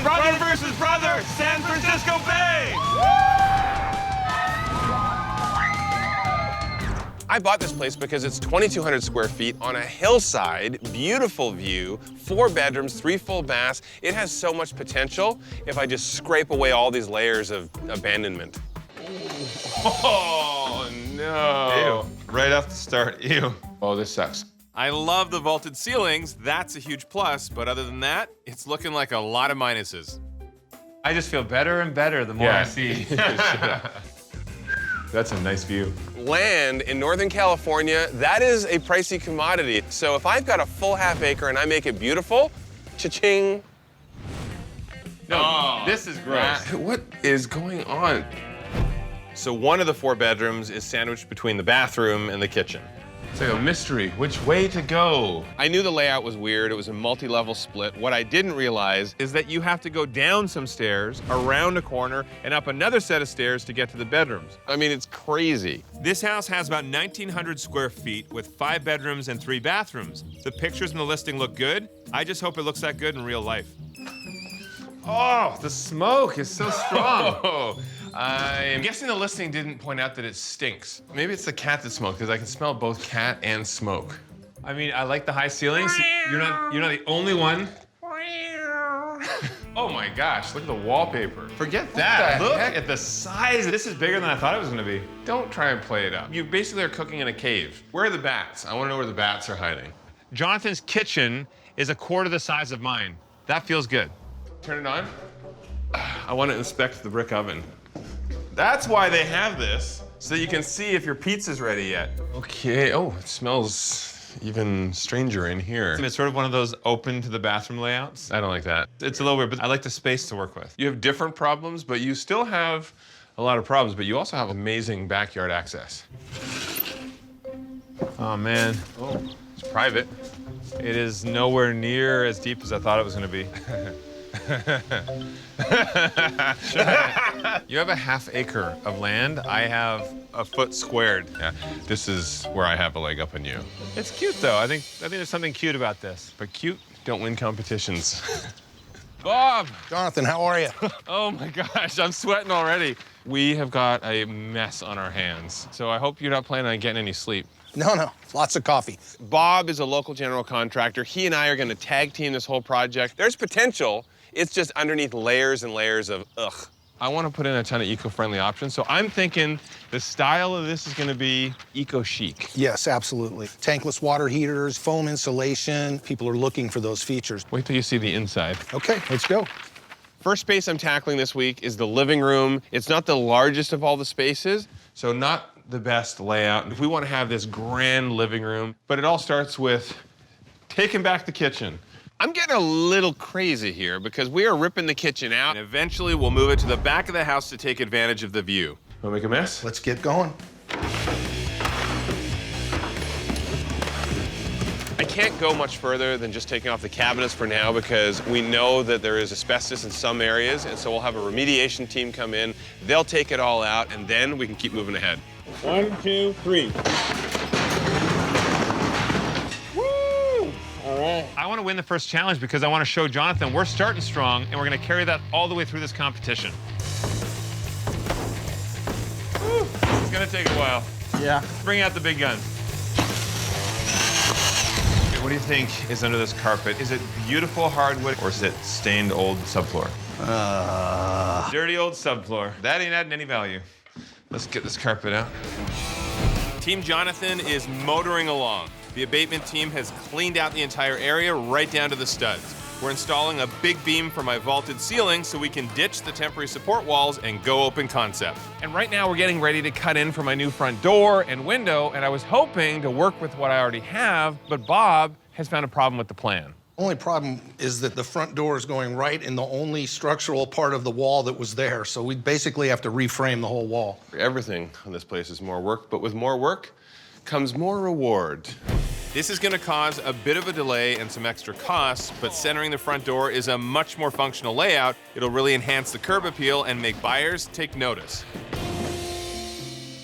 Brother versus brother, San Francisco Bay! I bought this place because it's 2,200 square feet on a hillside, beautiful view, 4 bedrooms, 3 full baths. It has so much potential if I just scrape away all these layers of abandonment. Oh, no. Ew. Right off the start, ew. Oh, this sucks. I love the vaulted ceilings. That's a huge plus, but other than that, it's looking like a lot of minuses. I just feel better and better the more I see. That's a nice view. Land in Northern California, that is a pricey commodity. So if I've got a full half acre and I make it beautiful, cha-ching. No, this is gross. What is going on? So one of the 4 bedrooms is sandwiched between the bathroom and the kitchen. It's like a mystery. Which way to go? I knew the layout was weird. It was a multi-level split. What I didn't realize Is that you have to go down some stairs, around a corner, and up another set of stairs to get to the bedrooms. I mean, it's crazy. This house has about 1,900 square feet with 5 bedrooms and 3 bathrooms. The pictures in the listing look good. I just hope it looks that good in real life. Oh, the smoke is so strong. Oh, I'm guessing the listing didn't point out that it stinks. Maybe it's the cat that smoked, because I can smell both cat and smoke. I mean, I like the high ceilings. You're not the only one. Oh my gosh, look at the wallpaper. Forget that. Look at the size. This is bigger than I thought it was gonna be. Don't try and play it up. You basically are cooking in a cave. Where are the bats? I want to know where the bats are hiding. Jonathan's kitchen is a quarter the size of mine. That feels good. Turn it on. I want to inspect the brick oven. That's why they have this, so you can see if your pizza's ready yet. Okay, oh, it smells even stranger in here. It's sort of one of those open to the bathroom layouts. I don't like that. It's a little weird, but I like the space to work with. You have different problems, but you still have a lot of problems, but you also have amazing backyard access. Oh man, It's private. it is nowhere near as deep as I thought it was gonna be. You have a half acre of land. I have a foot squared. Yeah, this is where I have a leg up on you. It's cute though. I think there's something cute about this. But cute don't win competitions. Bob! Jonathan, how are you? Oh my gosh, I'm sweating already. We have got a mess on our hands, so I hope you're not planning on getting any sleep. No, lots of coffee. Bob is a local general contractor. He and I are gonna tag team this whole project. There's potential. It's just underneath layers and layers of ugh. I want to put in a ton of eco-friendly options, so I'm thinking the style of this is going to be eco-chic. Yes, absolutely. Tankless water heaters, foam insulation. People are looking for those features. Wait till you see the inside. Okay, let's go. First space I'm tackling this week is the living room. It's not the largest of all the spaces, so not the best layout. If we want to have this grand living room, but it all starts with taking back the kitchen. I'm getting a little crazy here because we are ripping the kitchen out. And eventually we'll move it to the back of the house to take advantage of the view. Want to make a mess? Let's get going. I can't go much further than just taking off the cabinets for now because we know that there is asbestos in some areas, and so we'll have a remediation team come in. They'll take it all out, and then we can keep moving ahead. 1, 2, 3. I want to win the first challenge because I want to show Jonathan we're starting strong and we're going to carry that all the way through this competition. Woo, this is going to take a while. Yeah. Bring out the big guns. Okay, what do you think is under this carpet? Is it beautiful hardwood or is it stained old subfloor? Dirty old subfloor. That ain't adding any value. Let's get this carpet out. Team Jonathan is motoring along. The abatement team has cleaned out the entire area right down to the studs. We're installing a big beam for my vaulted ceiling so we can ditch the temporary support walls and go open concept. And right now we're getting ready to cut in for my new front door and window, and I was hoping to work with what I already have, but Bob has found a problem with the plan. Only problem is that the front door is going right in the only structural part of the wall that was there, so we basically have to reframe the whole wall. Everything on this place is more work, but with more work comes more reward. This is going to cause a bit of a delay and some extra costs, but centering the front door is a much more functional layout. It'll really enhance the curb appeal and make buyers take notice.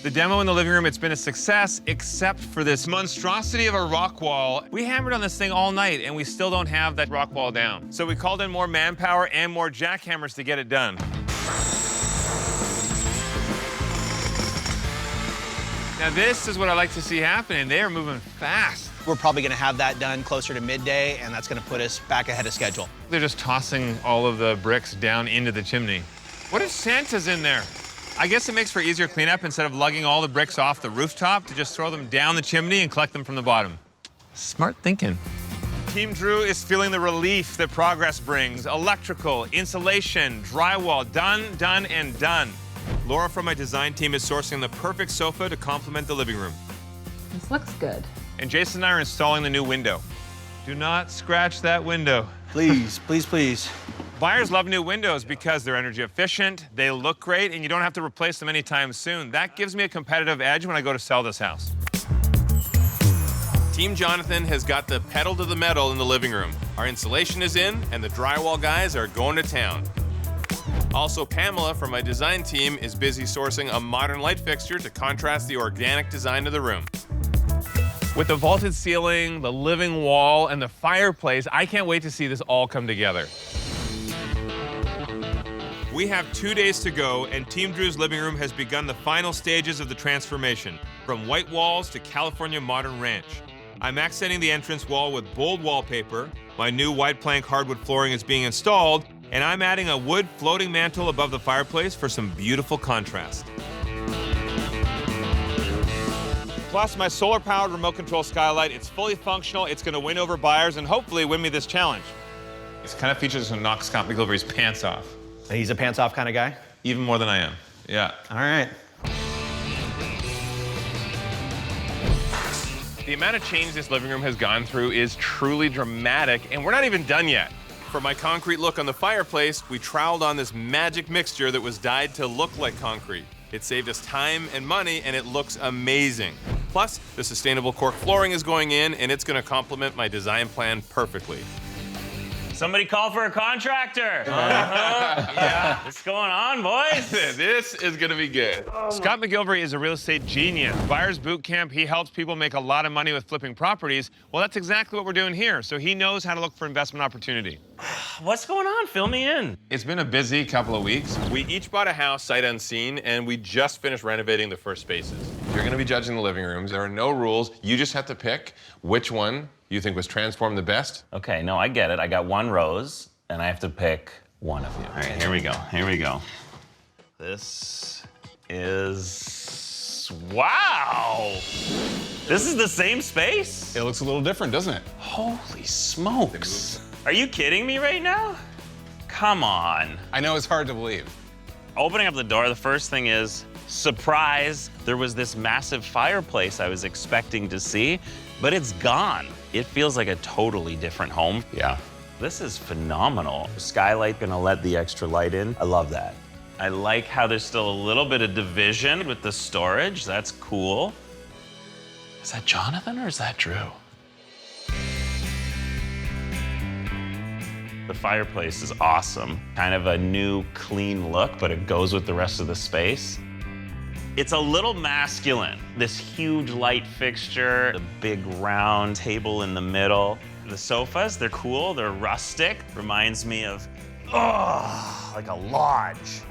The demo in the living room, it's been a success, except for this monstrosity of a rock wall. We hammered on this thing all night, and we still don't have that rock wall down. So we called in more manpower and more jackhammers to get it done. Now this is what I like to see happening. They are moving fast. We're probably gonna have that done closer to midday, and that's gonna put us back ahead of schedule. They're just tossing all of the bricks down into the chimney. What if Santa's in there? I guess it makes for easier cleanup instead of lugging all the bricks off the rooftop to just throw them down the chimney and collect them from the bottom. Smart thinking. Team Drew is feeling the relief that progress brings. Electrical, insulation, drywall, done, done, and done. Laura from my design team is sourcing the perfect sofa to complement the living room. This looks good. And Jason and I are installing the new window. Do not scratch that window. Please, please, please. Buyers love new windows because they're energy efficient, they look great, and you don't have to replace them anytime soon. That gives me a competitive edge when I go to sell this house. Team Jonathan has got the pedal to the metal in the living room. Our insulation is in, and the drywall guys are going to town. Also, Pamela from my design team is busy sourcing a modern light fixture to contrast the organic design of the room. With the vaulted ceiling, the living wall, and the fireplace, I can't wait to see this all come together. We have 2 days to go, and Team Drew's living room has begun the final stages of the transformation, from white walls to California modern ranch. I'm accenting the entrance wall with bold wallpaper, my new wide plank hardwood flooring is being installed, and I'm adding a wood floating mantle above the fireplace for some beautiful contrast. Plus, my solar-powered remote control skylight, it's fully functional, it's gonna win over buyers and hopefully win me this challenge. This kind of features to knock Scott McGilvery's pants off. He's a pants-off kind of guy? Even more than I am, yeah. All right. The amount of change this living room has gone through is truly dramatic, and we're not even done yet. For my concrete look on the fireplace, we troweled on this magic mixture that was dyed to look like concrete. It saved us time and money, and it looks amazing. Plus, the sustainable cork flooring is going in, and it's gonna complement my design plan perfectly. Somebody call for a contractor. Yeah. What's going on, boys? This is gonna be good. Scott McGilvery is a real estate genius. Buyers Boot Camp, he helps people make a lot of money with flipping properties. Well, that's exactly what we're doing here. So he knows how to look for investment opportunity. What's going on? Fill me in. It's been a busy couple of weeks. We each bought a house sight unseen, and we just finished renovating the first spaces. You're gonna be judging the living rooms. There are no rules. You just have to pick which one you think was transformed the best. Okay, no, I get it. I got one rose, and I have to pick one of you. All right, here we go. Here we go. This is... Wow! This is the same space? It looks a little different, doesn't it? Holy smokes. Are you kidding me right now? Come on. I know it's hard to believe. Opening up the door, the first thing is, surprise, there was this massive fireplace I was expecting to see, but it's gone. It feels like a totally different home. Yeah. This is phenomenal. Skylight gonna let the extra light in. I love that. I like how there's still a little bit of division with the storage. That's cool. Is that Jonathan or is that Drew? The fireplace is awesome. Kind of a new, clean look, but it goes with the rest of the space. It's a little masculine. This huge light fixture, the big round table in the middle. The sofas, they're cool, they're rustic. Reminds me of, like a lodge.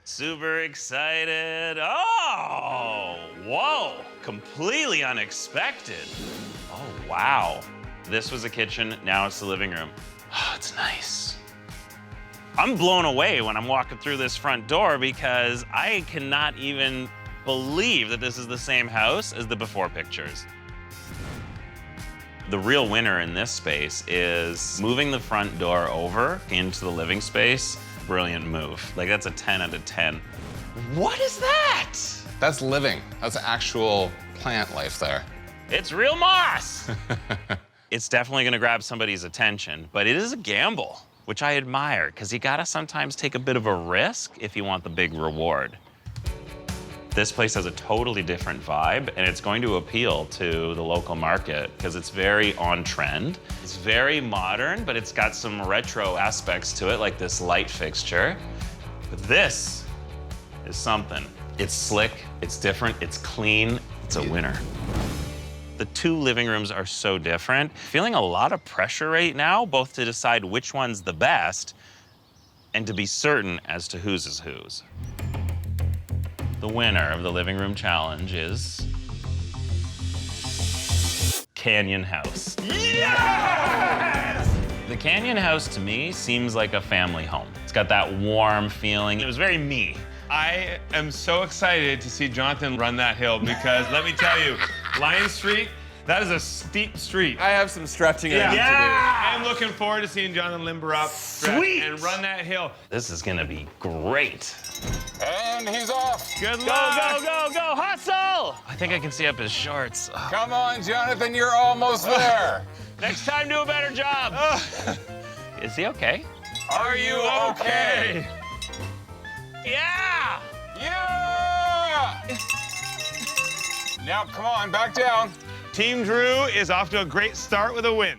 Super excited. Oh, whoa, completely unexpected. Oh, wow. This was a kitchen, now it's the living room. Oh, it's nice. I'm blown away when I'm walking through this front door because I cannot even believe that this is the same house as the before pictures. The real winner in this space is moving the front door over into the living space. Brilliant move. Like, that's a 10 out of 10. What is that? That's living. That's actual plant life there. It's real moss. It's definitely gonna grab somebody's attention, but it is a gamble, which I admire, because you gotta sometimes take a bit of a risk if you want the big reward. This place has a totally different vibe, and it's going to appeal to the local market because it's very on trend. It's very modern, but it's got some retro aspects to it, like this light fixture. But this is something. It's slick, it's different, it's clean, it's a winner. The two living rooms are so different. Feeling a lot of pressure right now, both to decide which one's the best and to be certain as to whose is whose. The winner of the living room challenge is Canyon House. Yes! The Canyon House to me seems like a family home. It's got that warm feeling. It was very me. I am so excited to see Jonathan run that hill because let me tell you, Lion Street, that is a steep street. I have some stretching I need to I'm looking forward to seeing Jonathan limber up, stretch, Sweet. and run that hill. This is gonna be great. And he's off. Good Go, luck. go, go, go, hustle! I think I can see up his shorts. Oh, Come on, Jonathan, you're almost there. next time, do a better job. Is he okay? Are you okay? Yeah! Yeah! Now, come on, back down. Team Drew is off to a great start with a win.